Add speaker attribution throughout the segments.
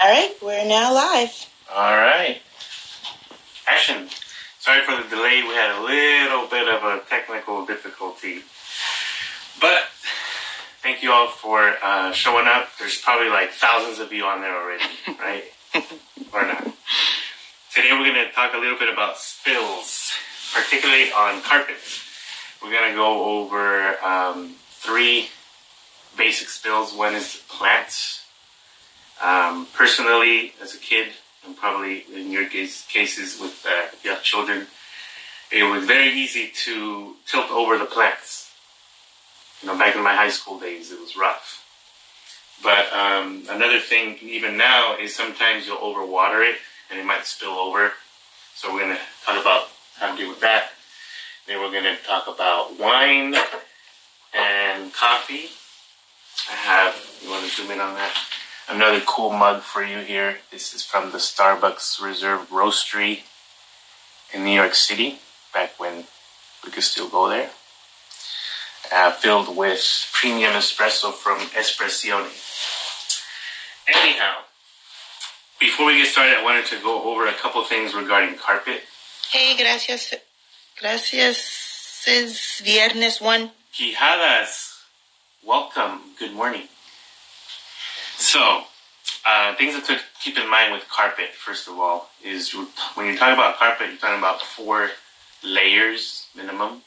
Speaker 1: All right, we're now live.
Speaker 2: All right. Action. Sorry for the delay. We had a little bit of a technical difficulty. But thank you all for showing up. There's probably like thousands of you on there already, right? Or not. Today we're going to talk a little bit about spills, particularly on carpet. We're going to go over 3 basic spills. One is plants. Personally, as a kid, and probably in your cases with young children, it was very easy to tilt over the plants. You know, back in my high school days, it was rough. But another thing, even now, is sometimes you'll overwater it and it might spill over. So we're going to talk about how to deal with that. Then we're going to talk about wine and coffee. You want to zoom in on that? Another cool mug for you here. This is from the Starbucks Reserve Roastery in New York City, back when we could still go there. Filled with premium espresso from Espressione. Anyhow, before we get started, I wanted to go over a couple things regarding carpet.
Speaker 1: Hey, gracias. Gracias es Viernes 1.
Speaker 2: Quijadas, welcome. Good morning. So, things to keep in mind with carpet, first of all, is when you're talking about carpet, you're talking about 4 layers minimum.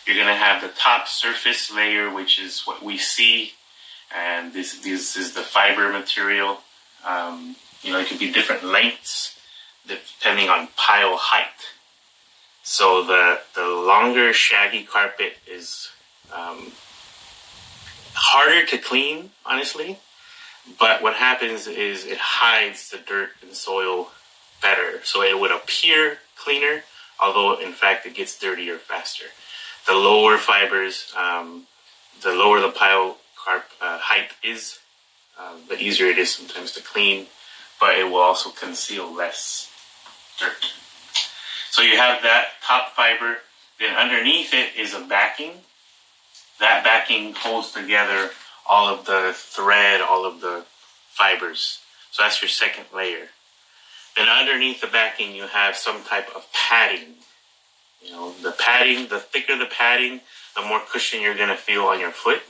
Speaker 2: You're going to have the top surface layer, which is what we see, and this is the fiber material. It could be different lengths depending on pile height. So the longer shaggy carpet is harder to clean, honestly. But what happens is it hides the dirt and soil better. So it would appear cleaner, although in fact it gets dirtier faster. The lower fibers, the lower the pile height is, the easier it is sometimes to clean, but it will also conceal less dirt. So you have that top fiber, then underneath it is a backing. That backing holds together all of the thread, all of the fibers. So that's your second layer. Then underneath the backing, you have some type of padding. You know, the padding, the thicker the padding, the more cushion you're going to feel on your foot.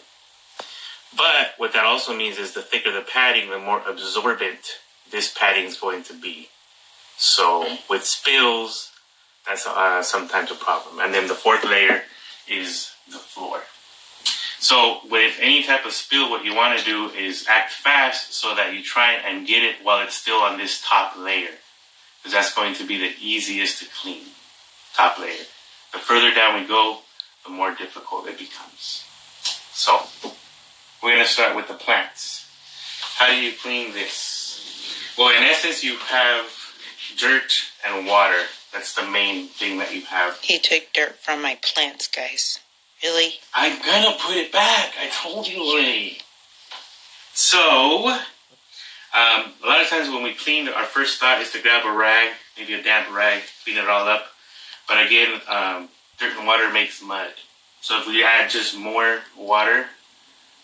Speaker 2: But what that also means is the thicker the padding, the more absorbent this padding is going to be. So with spills, that's sometimes a problem. And then the 4th layer is the floor. So with any type of spill, what you want to do is act fast so that you try and get it while it's still on this top layer. Because that's going to be the easiest to clean, top layer. The further down we go, the more difficult it becomes. So we're going to start with the plants. How do you clean this? Well, in essence, you have dirt and water. That's the main thing that you have.
Speaker 1: He took dirt from my plants, guys. Really?
Speaker 2: I'm gonna put it back. I told you already. So, a lot of times when we clean, our first thought is to grab a rag, maybe a damp rag, clean it all up. But again, dirt and water makes mud. So if we add just more water,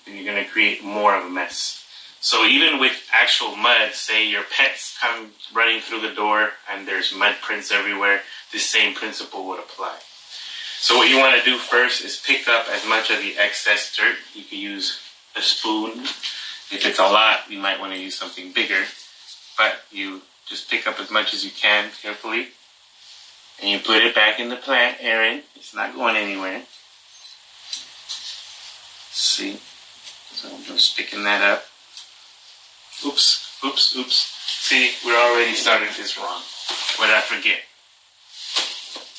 Speaker 2: then you're gonna create more of a mess. So even with actual mud, say your pets come running through the door and there's mud prints everywhere, this same principle would apply. So what you want to do first is pick up as much of the excess dirt. You can use a spoon. If it's a lot, you might want to use something bigger. But you just pick up as much as you can carefully. And you put it back in the plant, Aaron. It's not going anywhere. See? So I'm just picking that up. Oops. See, we're already starting this wrong. What did I forget?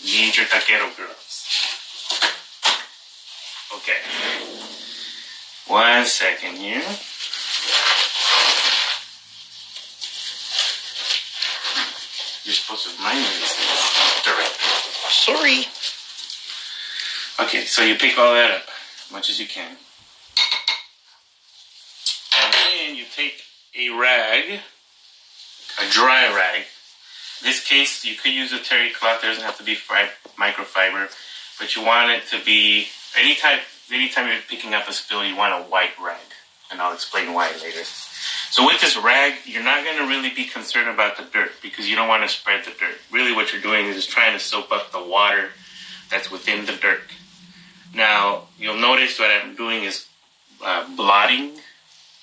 Speaker 2: Need your taquero girls. Okay. 1 second here. You're supposed to remind me of these things, director.
Speaker 1: Sorry.
Speaker 2: Okay, so you pick all that up as much as you can. And then you take a rag, a dry rag. In this case, you could use a terry cloth. It doesn't have to be microfiber. But you want it to be, anytime you're picking up a spill, you want a white rag. and I'll explain why later. So with this rag, you're not going to really be concerned about the dirt because you don't want to spread the dirt. Really what you're doing is just trying to soak up the water that's within the dirt. Now, you'll notice what I'm doing is blotting.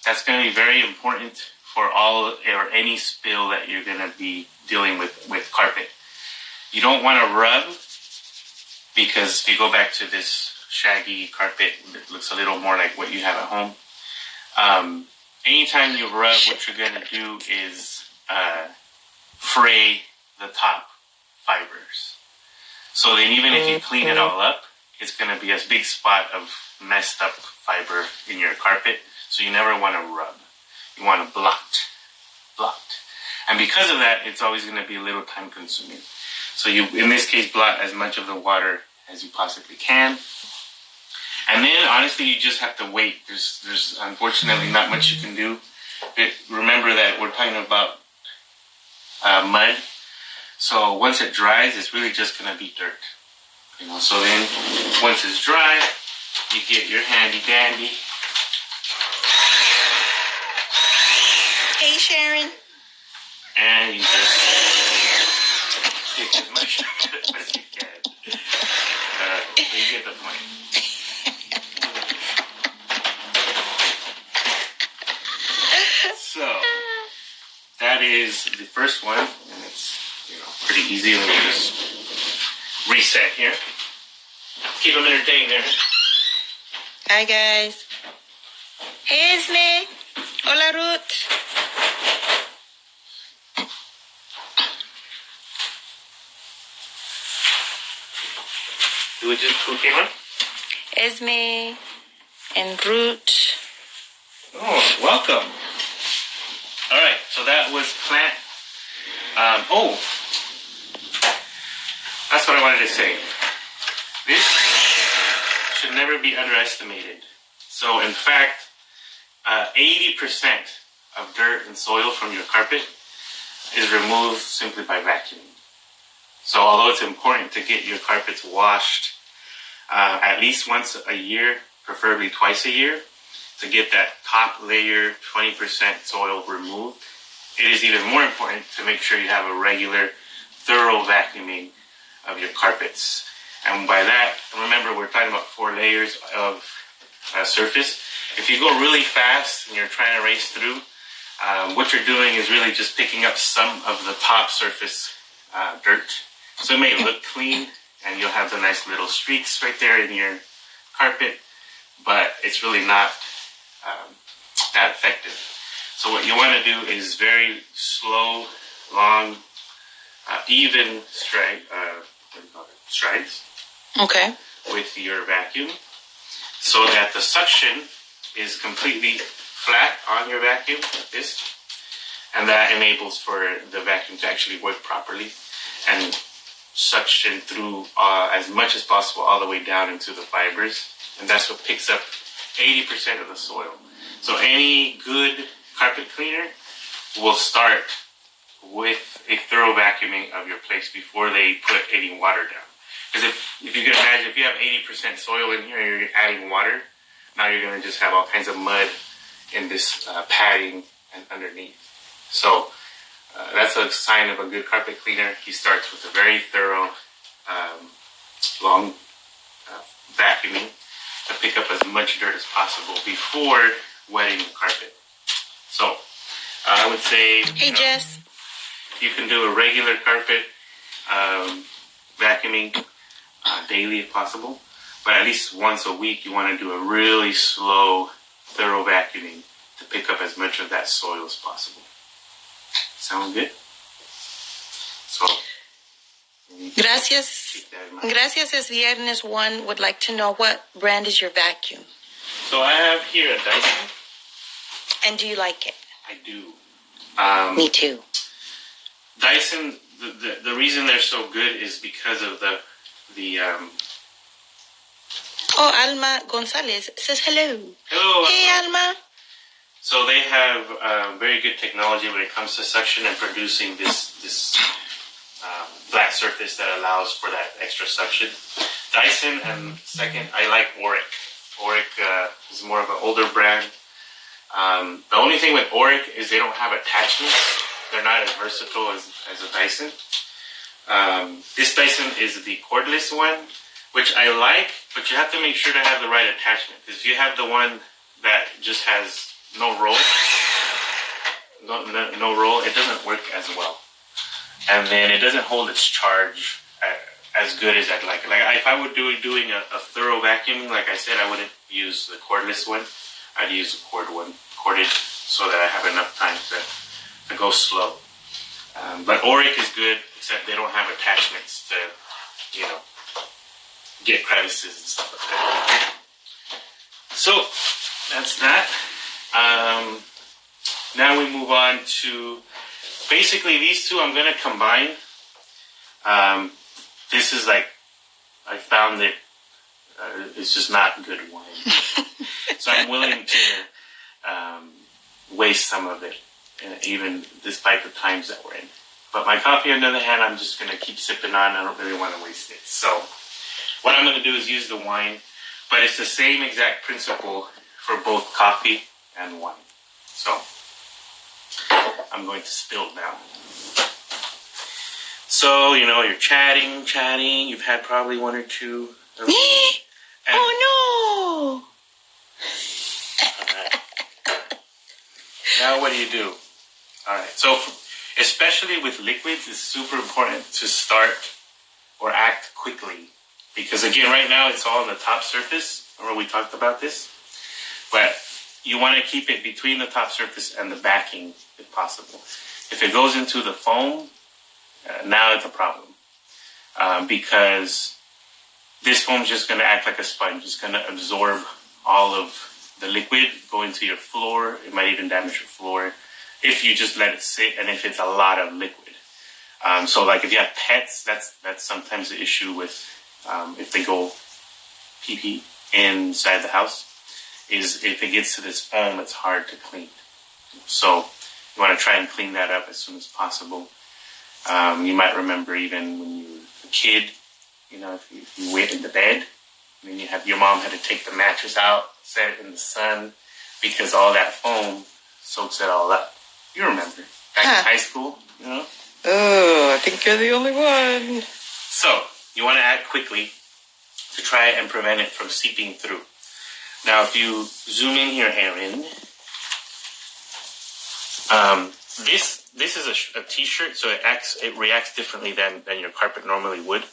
Speaker 2: That's going to be very important for all or any spill that you're going to be dealing with carpet. You don't want to rub because if you go back to this shaggy carpet, it looks a little more like what you have at home. Anytime you rub, what you're going to do is fray the top fibers. So then even if you clean it all up, it's going to be a big spot of messed up fiber in your carpet. So you never want to rub. You want to blot. And because of that, it's always going to be a little time consuming. So you, in this case, blot as much of the water as you possibly can. And then, honestly, you just have to wait. There's unfortunately not much you can do. Remember that we're talking about mud. So once it dries, it's really just going to be dirt. So then, once it's dry, you get your handy dandy.
Speaker 1: Hey, Sharon.
Speaker 2: And you just pick as much as you can. You get the point. So, that is the first one, and it's pretty easy. Let me just reset here. Keep them entertained there.
Speaker 1: Hi, guys. Hey, Esme. Hola, Ruth.
Speaker 2: Who came on?
Speaker 1: Esme and Ruth.
Speaker 2: Oh, welcome. All right, so that was plant. That's what I wanted to say. This should never be underestimated. So, in fact, 80% of dirt and soil from your carpet is removed simply by vacuuming. So, although it's important to get your carpets washed at least once a year, preferably twice a year, to get that top layer 20% soil removed, it is even more important to make sure you have a regular, thorough vacuuming of your carpets. And by that, remember we're talking about 4 layers of surface. If you go really fast and you're trying to race through, what you're doing is really just picking up some of the top surface dirt. So it may look clean and you'll have the nice little streaks right there in your carpet, but it's really not that effective. So what you want to do is very slow, long, even strides.
Speaker 1: Okay.
Speaker 2: With your vacuum, so that the suction is completely flat on your vacuum, like this, and that enables for the vacuum to actually work properly and suction through as much as possible all the way down into the fibers, and that's what picks up 80% of the soil. So any good carpet cleaner will start with a thorough vacuuming of your place before they put any water down. Because if you can imagine, if you have 80% soil in here and you're adding water, now you're going to just have all kinds of mud in this padding and underneath. So that's a sign of a good carpet cleaner. He starts with a very thorough, long vacuuming to pick up as much dirt as possible before wetting the carpet. So I would say,
Speaker 1: Hey, Jess.
Speaker 2: you can do a regular carpet vacuuming daily if possible, but at least once a week you want to do a really slow, thorough vacuuming to pick up as much of that soil as possible. Sound good? So,
Speaker 1: Gracias. Gracias es viernes. One would like to know what brand is your vacuum?
Speaker 2: So I have here a Dyson.
Speaker 1: And do you like it?
Speaker 2: I do.
Speaker 1: Me too.
Speaker 2: Dyson, the reason they're so good is because of the
Speaker 1: Oh, Alma Gonzalez says hello.
Speaker 2: Hello.
Speaker 1: Hey, Alma.
Speaker 2: So they have very good technology when it comes to suction and producing this flat surface that allows for that extra suction. Dyson, and second, I like Oreck. Oreck is more of an older brand, The only thing with Auric is they don't have attachments. They're not as versatile as a Dyson. This Dyson is the cordless one, which I like, but you have to make sure to have the right attachment. Because if you have the one that just has no roll, no roll, it doesn't work as well. And then it doesn't hold its charge as good as I'd like. Like if I were doing a thorough vacuuming, like I said, I wouldn't use the cordless one. I'd use the corded, so that I have enough time to go slow. But Auric is good, except they don't have attachments to, get crevices and stuff like that. So that's that. Now we move on to basically these two I'm going to combine. This is like, I found that it's just not good wine. So I'm willing to waste some of it, even despite the times that we're in. But my coffee, on the other hand, I'm just going to keep sipping on. I don't really want to waste it. So what I'm going to do is use the wine, but it's the same exact principle for both coffee and wine. So I'm going to spill now. So, you're chatting, you've had probably one or two of these.
Speaker 1: Oh no!
Speaker 2: Alright. Now what do? Alright, so especially with liquids, it's super important to start or act quickly. Because again, right now it's all on the top surface. Remember we talked about this? But you want to keep it between the top surface and the backing if possible. If it goes into the foam, now it's a problem. Because this foam is just going to act like a sponge. It's going to absorb all of the liquid, go into your floor. It might even damage your floor if you just let it sit and if it's a lot of liquid. So like if you have pets, that's sometimes the issue with if they go pee-pee inside the house, is if it gets to this foam, it's hard to clean. So you want to try and clean that up as soon as possible. You might remember even when you were a kid, if you wet in the bed, and then your mom had to take the mattress out, set it in the sun, because all that foam soaks it all up. You remember, back in high school,
Speaker 1: Oh, I think you're the only one.
Speaker 2: So, you want to act quickly to try and prevent it from seeping through. Now, if you zoom in here, Erin, this is a t-shirt, so it reacts differently than your carpet normally would.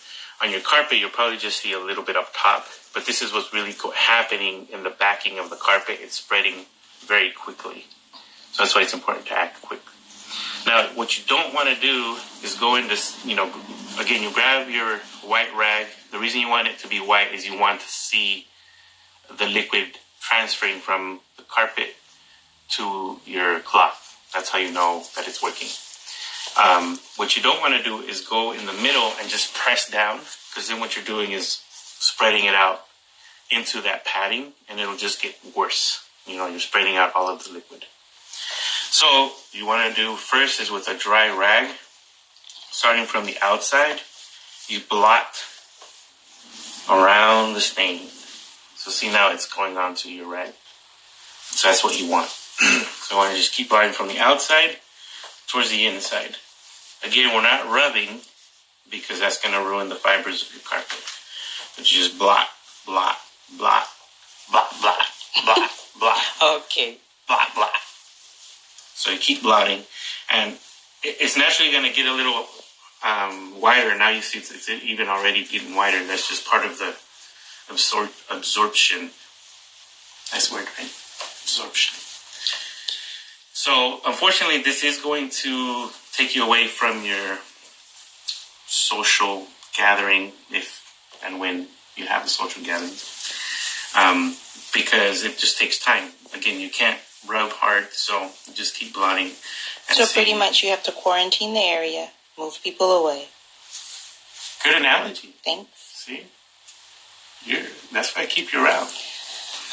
Speaker 2: On your carpet, you'll probably just see a little bit up top, but this is what's really happening in the backing of the carpet. It's spreading very quickly. So that's why it's important to act quick. Now, what you don't want to do is go into, again, you grab your white rag. The reason you want it to be white is you want to see the liquid transferring from the carpet to your cloth. That's how you know that it's working. What you don't want to do is go in the middle and just press down, because then what you're doing is spreading it out into that padding, and it'll just get worse. You're spreading out all of the liquid. So you want to do first is with a dry rag, starting from the outside, you blot around the stain. So see, now it's going onto your rag. So that's what you want. So I want to just keep blotting from the outside towards the inside. Again, we're not rubbing because that's going to ruin the fibers of your carpet. But you just blot, blot, blot, blot, blot, blot, blot.
Speaker 1: Okay.
Speaker 2: Blot, blot. So you keep blotting, and it's naturally going to get a little wider. Now you see it's even already getting wider. That's just part of the absorption. Nice word, right? Absorption. So, unfortunately, this is going to take you away from your social gathering if and when you have a social gathering, because it just takes time. Again, you can't rub hard, so just keep blotting.
Speaker 1: So pretty much you have to quarantine the area, move people away.
Speaker 2: Good analogy.
Speaker 1: Thanks.
Speaker 2: See? That's why I keep you around.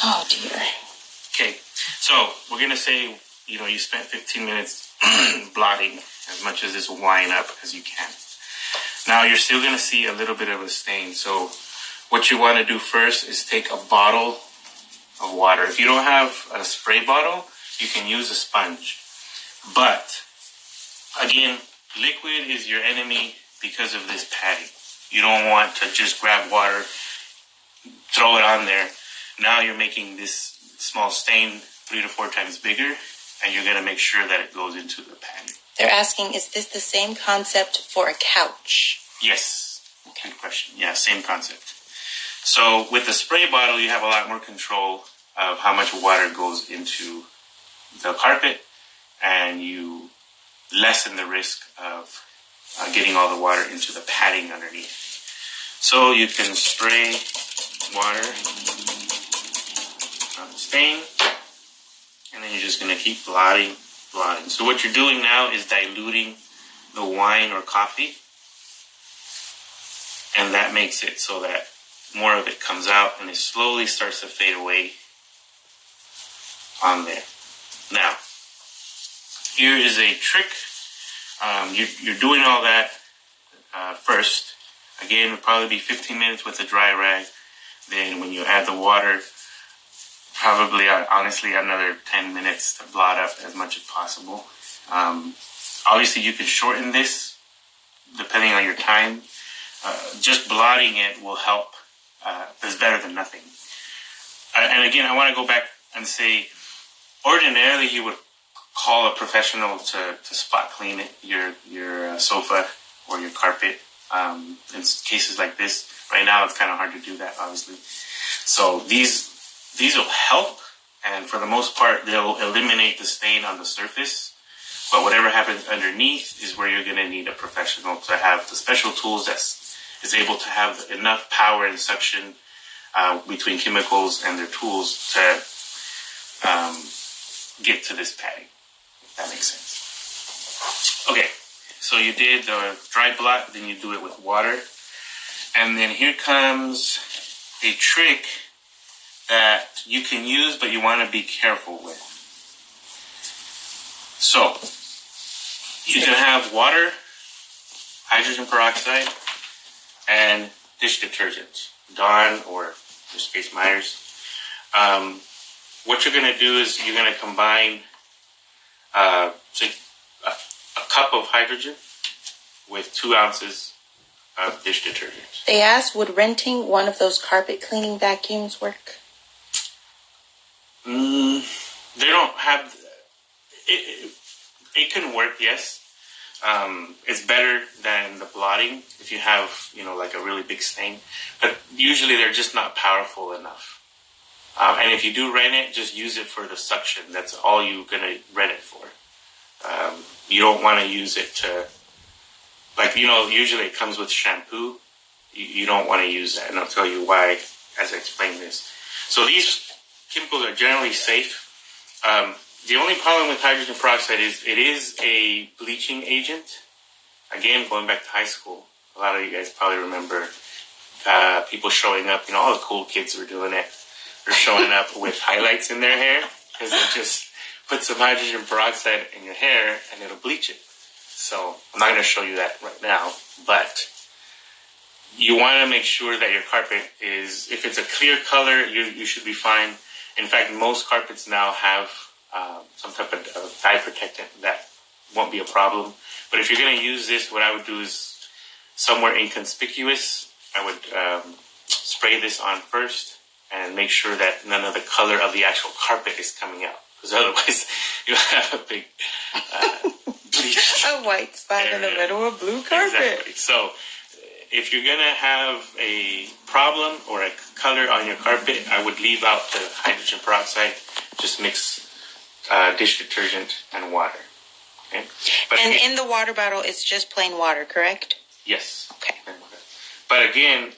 Speaker 1: Oh, dear.
Speaker 2: Okay, so we're going to say, you spent 15 minutes blotting as much of this wine up as you can. Now you're still going to see a little bit of a stain. So what you want to do first is take a bottle of water. If you don't have a spray bottle, you can use a sponge. But, again, liquid is your enemy because of this padding. You don't want to just grab water, throw it on there. Now you're making this small stain 3 to 4 times bigger, and you're going to make sure that it goes into the padding.
Speaker 1: They're asking, is this the same concept for a couch?
Speaker 2: Yes. Good question. Yeah, same concept. So with the spray bottle, you have a lot more control of how much water goes into the carpet, and you lessen the risk of getting all the water into the padding underneath. So you can spray water on the stain, and then you're just going to keep blotting. So what you're doing now is diluting the wine or coffee, and that makes it so that more of it comes out and it slowly starts to fade away on there. Now, here is a trick. You're doing all that first. Again, it'll probably be 15 minutes with a dry rag. Then when you add the water, probably, honestly, another 10 minutes to blot up as much as possible. Obviously, you can shorten this depending on your time. Just blotting it will help. It's better than nothing. And again, I want to go back and say, ordinarily, you would call a professional to spot clean it, your sofa or your carpet. In cases like this, right now, it's kind of hard to do that, obviously. So these will help, and for the most part, they'll eliminate the stain on the surface. But whatever happens underneath is where you're going to need a professional to have the special tools that is able to have enough power and suction between chemicals and their tools to get to this padding. If that makes sense. Okay, so you did the dry blot, then you do it with water. And then here comes a trick that you can use, but you want to be careful with. So, you can have water, hydrogen peroxide, and dish detergent, Dawn or in this case Myers. What you're going to do is you're going to combine say a cup of hydrogen with 2 ounces of dish detergent.
Speaker 1: They asked, would renting one of those carpet cleaning vacuums work?
Speaker 2: They don't have it. It can work, yes. It's better than the blotting if you have, like a really big stain. But usually they're just not powerful enough. And if you do rent it, just use it for the suction. That's all you're going to rent it for. You don't want to use it to, usually it comes with shampoo. You don't want to use that, and I'll tell you why as I explain this. So these chemicals are generally safe. The only problem with hydrogen peroxide is it is a bleaching agent. Again, going back to high school, a lot of you guys probably remember people showing up. All the cool kids were doing it. They're showing up with highlights in their hair because they just put some hydrogen peroxide in your hair and it'll bleach it. So I'm not going to show you that right now, but you want to make sure that your carpet is, if it's a clear color, you should be fine. In fact, most carpets now have some type of dye protectant that won't be a problem. But if you're going to use this, what I would do is somewhere inconspicuous. I would spray this on first and make sure that none of the color of the actual carpet is coming out. Because otherwise, you'll have a big bleach.
Speaker 1: A white spot in the middle of blue carpet.
Speaker 2: Exactly. So if you're going to have a problem or a color on your carpet, I would leave out the hydrogen peroxide. Just mix dish detergent and water. Okay? But
Speaker 1: And
Speaker 2: again,
Speaker 1: in the water bottle, it's just plain water, correct?
Speaker 2: yes.
Speaker 1: Okay.
Speaker 2: But again,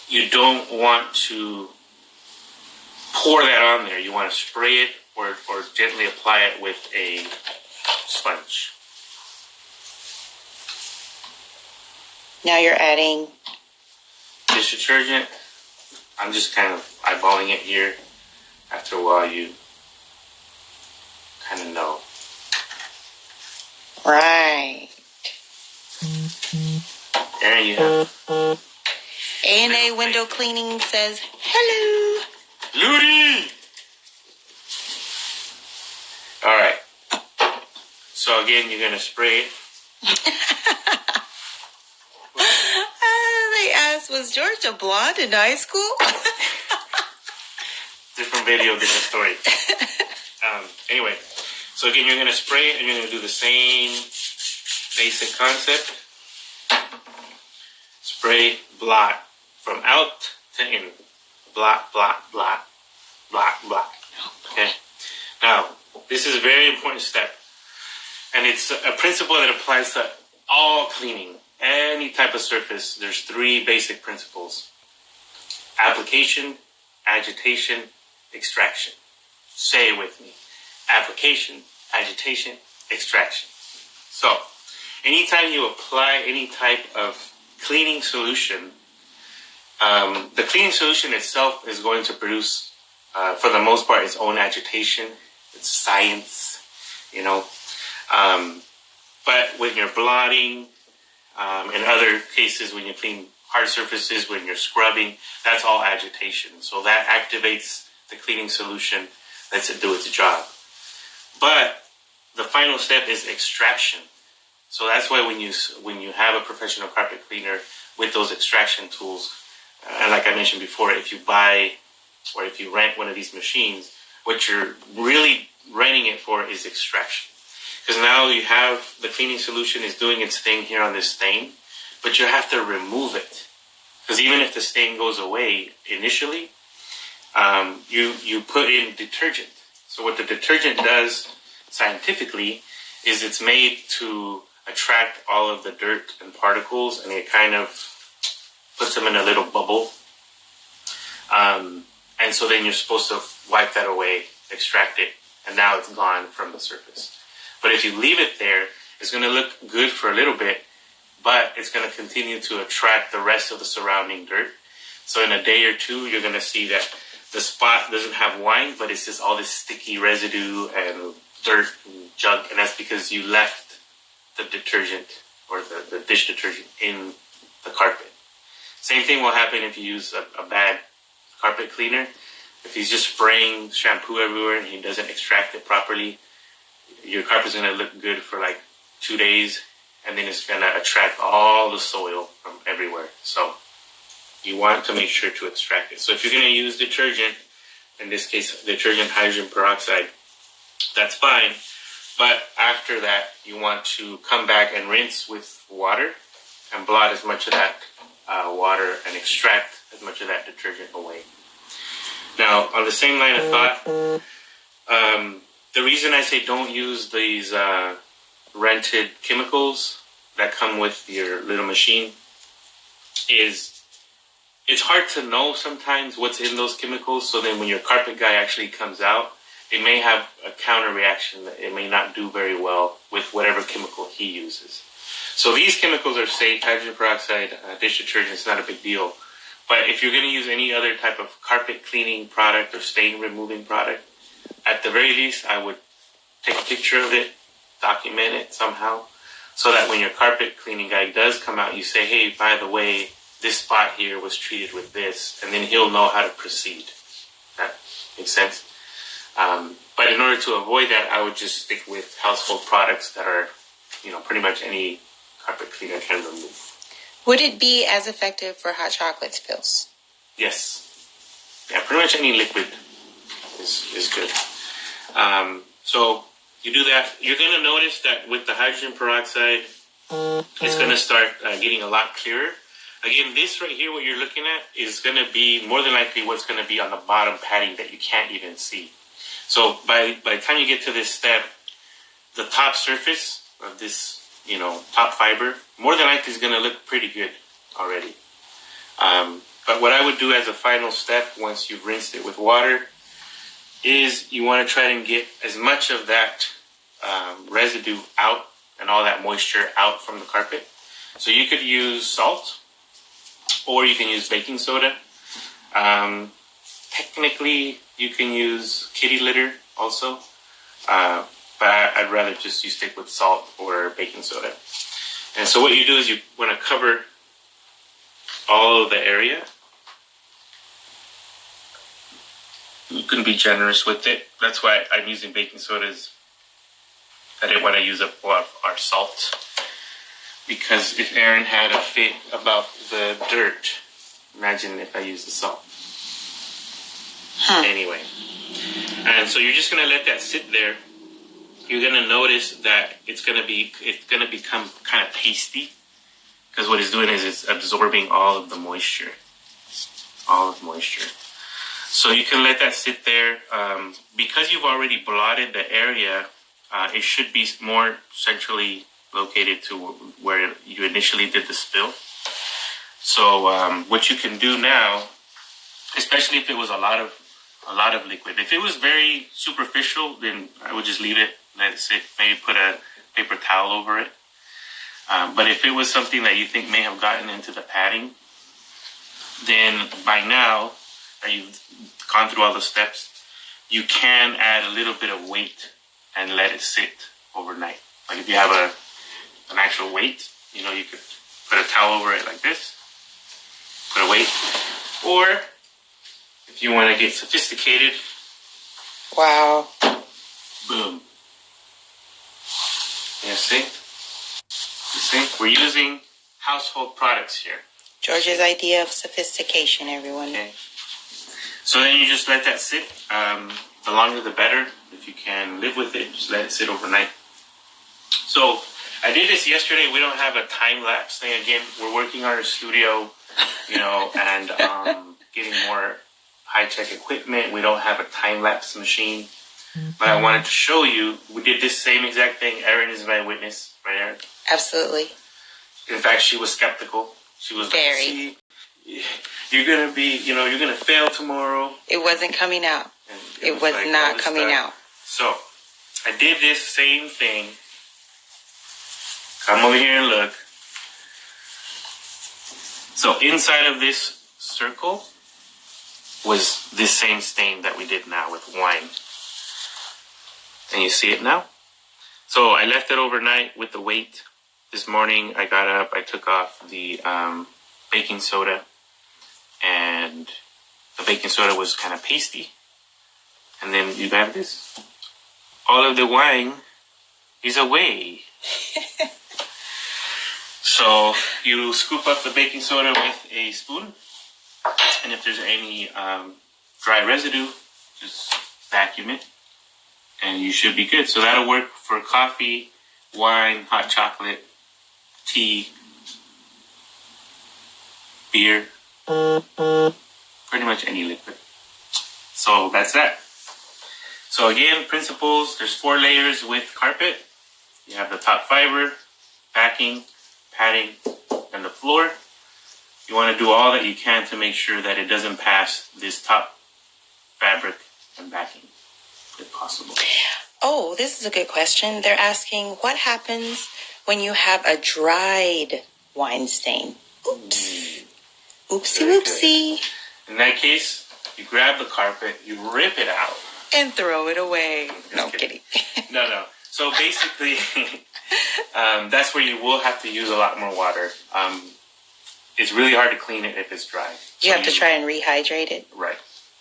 Speaker 2: you don't want to pour that on there. You want to spray it or gently apply it with a sponge.
Speaker 1: Now you're adding...
Speaker 2: Dish detergent, I'm just kind of eyeballing it here. After a while, you kind of know.
Speaker 1: Right.
Speaker 2: There you have.
Speaker 1: A&A Window Cleaning says, hello.
Speaker 2: Ludi! So again, you're going to spray it.
Speaker 1: They asked, was George a blonde in high school?
Speaker 2: Different video, different story. Anyway, so again, you're going to spray it and you're going to do the same basic concept. Spray, blot, from out to in. Blot, blot, blot, blot, blot. Okay? Now, this is a very important step. And it's a principle that applies to all cleaning. Any type of surface, there's 3 basic principles. Application, agitation, extraction. Say it with me. Application, agitation, extraction. So, anytime you apply any type of cleaning solution, the cleaning solution itself is going to produce, for the most part, its own agitation. It's science, you know. But when you're blotting, in other cases, when you clean hard surfaces, when you're scrubbing, that's all agitation. So that activates the cleaning solution, lets it do its job. But the final step is extraction. So that's why when you have a professional carpet cleaner with those extraction tools, and like I mentioned before, if you buy or if you rent one of these machines, what you're really renting it for is extraction. Because now you have the cleaning solution is doing its thing here on this stain, but you have to remove it. Because even if the stain goes away initially, you put in detergent. So what the detergent does scientifically is it's made to attract all of the dirt and particles, and it kind of puts them in a little bubble. And so then you're supposed to wipe that away, extract it, and now it's gone from the surface. But if you leave it there, it's going to look good for a little bit, but it's going to continue to attract the rest of the surrounding dirt. So in a day or two, you're going to see that the spot doesn't have wine, but it's just all this sticky residue and dirt and junk, and that's because you left the detergent or the dish detergent in the carpet. Same thing will happen if you use a bad carpet cleaner. If he's just spraying shampoo everywhere and he doesn't extract it properly, your carpet's going to look good for like 2 days, and then it's going to attract all the soil from everywhere. So you want to make sure to extract it. So if you're going to use detergent, in this case, detergent hydrogen peroxide, that's fine. But after that, you want to come back and rinse with water and blot as much of that water and extract as much of that detergent away. Now, on the same line of thought, the reason I say don't use these rented chemicals that come with your little machine is it's hard to know sometimes what's in those chemicals. So then when your carpet guy actually comes out, it may have a counter reaction that it may not do very well with whatever chemical he uses. So these chemicals are safe. Hydrogen peroxide, dish detergent is not a big deal. But if you're going to use any other type of carpet cleaning product or stain removing product, at the very least, I would take a picture of it, document it somehow, so that when your carpet cleaning guy does come out, you say, hey, by the way, this spot here was treated with this, and then he'll know how to proceed. That makes sense? But in order to avoid that, I would just stick with household products that are, pretty much any carpet cleaner can remove.
Speaker 1: Would it be as effective for hot chocolate spills?
Speaker 2: Yes. Yeah, pretty much any liquid is good. So you do that. You're going to notice that with the hydrogen peroxide, it's going to start getting a lot clearer. Again, this right here, what you're looking at, is going to be more than likely what's going to be on the bottom padding that you can't even see. So by the time you get to this step, the top surface of this, top fiber, more than likely is going to look pretty good already. But what I would do as a final step, once you've rinsed it with water, is you want to try and get as much of that residue out and all that moisture out from the carpet. So you could use salt, or you can use baking soda. Technically, you can use kitty litter also, but I'd rather just you stick with salt or baking soda. And so what you do is you want to cover all of the area. You can be generous with it. That's why I'm using baking soda I didn't want to use up our salt, because if Aaron had a fit about the dirt, imagine if I used the salt. Anyway, and so you're just gonna let that sit there. You're gonna notice that it's gonna become kind of pasty, because what it's doing is it's absorbing all of the moisture. So you can let that sit there. Because you've already blotted the area, it should be more centrally located to where you initially did the spill. So what you can do now, especially if it was a lot of liquid, if it was very superficial, then I would just leave it, let it sit, maybe put a paper towel over it. But if it was something that you think may have gotten into the padding, then by now that you've gone through all the steps, you can add a little bit of weight and let it sit overnight. Like if you have an actual weight, you could put a towel over it like this, put a weight. Or if you want to get sophisticated,
Speaker 1: Wow.
Speaker 2: boom. You see? We're using household products here.
Speaker 1: George's idea of sophistication, everyone.
Speaker 2: Okay. So then you just let that sit. The longer the better. If you can live with it, just let it sit overnight. So I did this yesterday. We don't have a time lapse thing. Again, we're working on our studio, and getting more high-tech equipment. We don't have a time lapse machine. But I wanted to show you, we did this same exact thing. Erin is my witness, right, Erin?
Speaker 1: Absolutely.
Speaker 2: In fact, she was skeptical. She was
Speaker 1: Very.
Speaker 2: like, see, you're going to fail tomorrow.
Speaker 1: It wasn't coming out.
Speaker 2: And
Speaker 1: It was
Speaker 2: like
Speaker 1: not coming out.
Speaker 2: So, I did this same thing. Come over here and look. So, inside of this circle was this same stain that we did now with wine. And you see it now? So, I left it overnight with the weight. This morning, I got up, I took off the baking soda, and the baking soda was kind of pasty. And then you have this. All of the wine is away. So you scoop up the baking soda with a spoon, and if there's any dry residue, just vacuum it, and you should be good. So that'll work for coffee, wine, hot chocolate, tea, beer, pretty much any liquid. So that's that. So again, principles, there's 4 layers with carpet. You have the top fiber, backing, padding, and the floor. You want to do all that you can to make sure that it doesn't pass this top fabric and backing, if possible.
Speaker 1: Oh, this is a good question. They're asking, what happens when you have a dried wine stain? Oops. Oopsie whoopsie.
Speaker 2: In that case, you grab the carpet, you rip it out.
Speaker 1: And throw it away. No,
Speaker 2: Just
Speaker 1: kidding.
Speaker 2: No. So basically, that's where you will have to use a lot more water. It's really hard to clean it if it's dry.
Speaker 1: You have to try and rehydrate it.
Speaker 2: Right.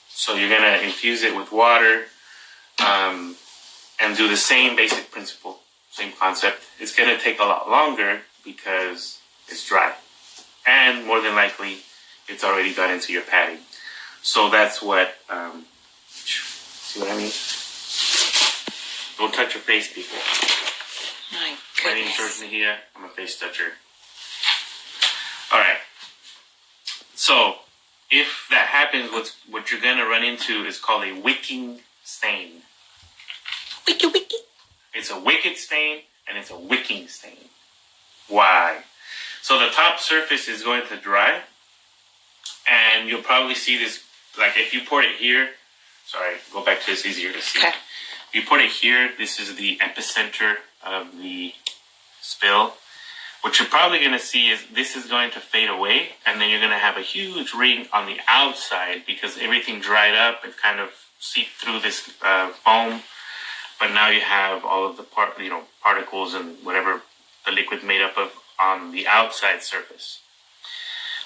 Speaker 2: So you're going to infuse it with water and do the same basic principle, same concept. It's going to take a lot longer because it's dry. And more than likely, it's already got into your padding. So that's what... see what I mean? Don't touch your face, people.
Speaker 1: My
Speaker 2: My name's George
Speaker 1: goodness.
Speaker 2: Mejia. I'm a face toucher. All right. So, if that happens, what you're going to run into is called a wicking stain.
Speaker 1: Wiki wiki.
Speaker 2: It's a wicked stain, and it's a wicking stain. Why? So the top surface is going to dry, and you'll probably see this, like if you pour it here, sorry, go back to this, easier to see.
Speaker 1: Okay.
Speaker 2: If you put it here, this is the epicenter of the spill. What you're probably going to see is this is going to fade away, and then you're going to have a huge ring on the outside because everything dried up. It kind of seeped through this foam, but now you have all of the particles and whatever the liquid made up of on the outside surface.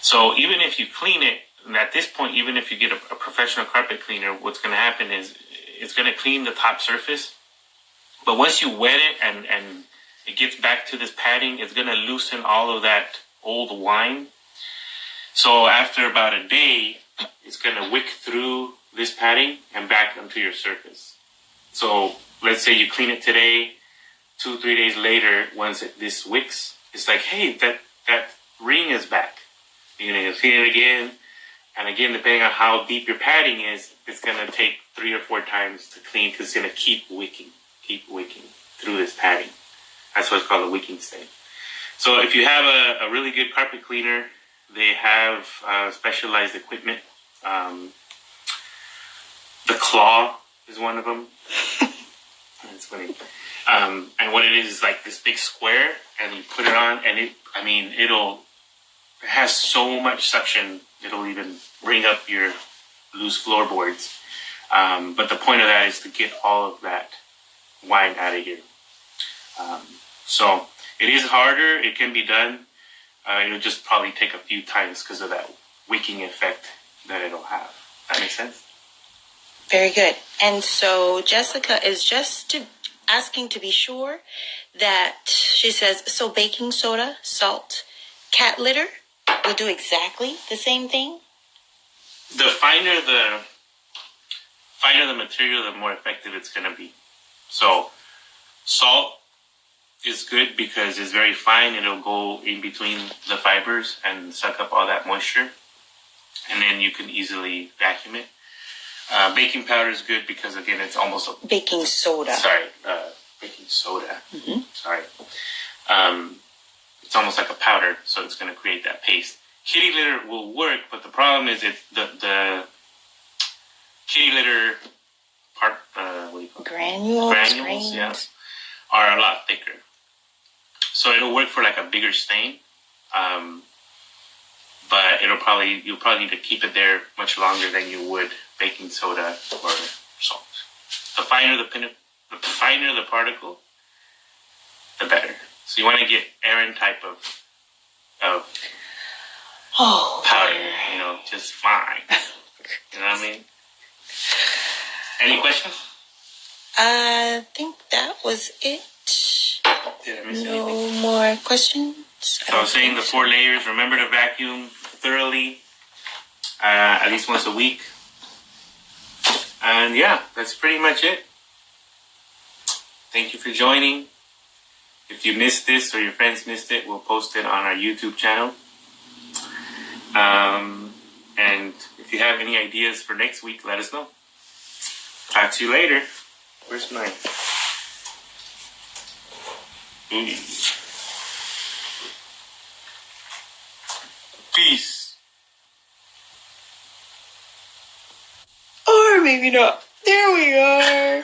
Speaker 2: So even if you clean it, at this point, even if you get a professional carpet cleaner, what's going to happen is it's going to clean the top surface, But once you wet it and it gets back to this padding, it's going to loosen all of that old wine. So after about a day, it's going to wick through this padding and back onto your surface. So let's say you clean it today, 2-3 days later, once this wicks, it's like, hey, that ring is back. You're going to clean it again. And again, depending on how deep your padding is, it's going to take 3 or 4 times to clean because it's going to keep wicking through this padding. That's what's called a wicking stain. So if you have a really good carpet cleaner, they have specialized equipment. The claw is one of them. That's funny. And what it is like this big square, and you put it on, and it has so much suction, it'll even bring up your loose floorboards. But the point of that is to get all of that wine out of here. So it is harder. It can be done. It'll just probably take a few times because of that wicking effect that it'll have. That makes sense?
Speaker 1: Very good. And so Jessica is just asking to be sure that she says, so baking soda, salt, cat litter will do exactly the same thing?
Speaker 2: The finer the material, the more effective it's going to be. So salt is good because it's very fine. It'll go in between the fibers and suck up all that moisture. And then you can easily vacuum it. Baking powder is good because, again, it's almost a...
Speaker 1: Baking soda.
Speaker 2: Baking soda.
Speaker 1: Mm-hmm.
Speaker 2: Sorry. It's almost like a powder, so it's going to create that paste. Kitty litter will work, but the problem is the kitty litter part, what do you call it?
Speaker 1: Granules,
Speaker 2: yeah, are a lot thicker. So it'll work for like a bigger stain, but you'll probably need to keep it there much longer than you would baking soda or salt. The finer the particle, the better. So you want to get Aaron type of powder, just fine. You know what I mean? Any questions?
Speaker 1: I think that was it.
Speaker 2: Did I miss
Speaker 1: No
Speaker 2: anything?
Speaker 1: more questions?
Speaker 2: So I was saying the 4 layers. Remember to vacuum thoroughly, at least once a week. And yeah, that's pretty much it. Thank you for joining. If you missed this or your friends missed it, we'll post it on our YouTube channel. And if you have any ideas for next week, let us know. Talk to you later. Where's mine? Peace.
Speaker 1: Or maybe not. There we are.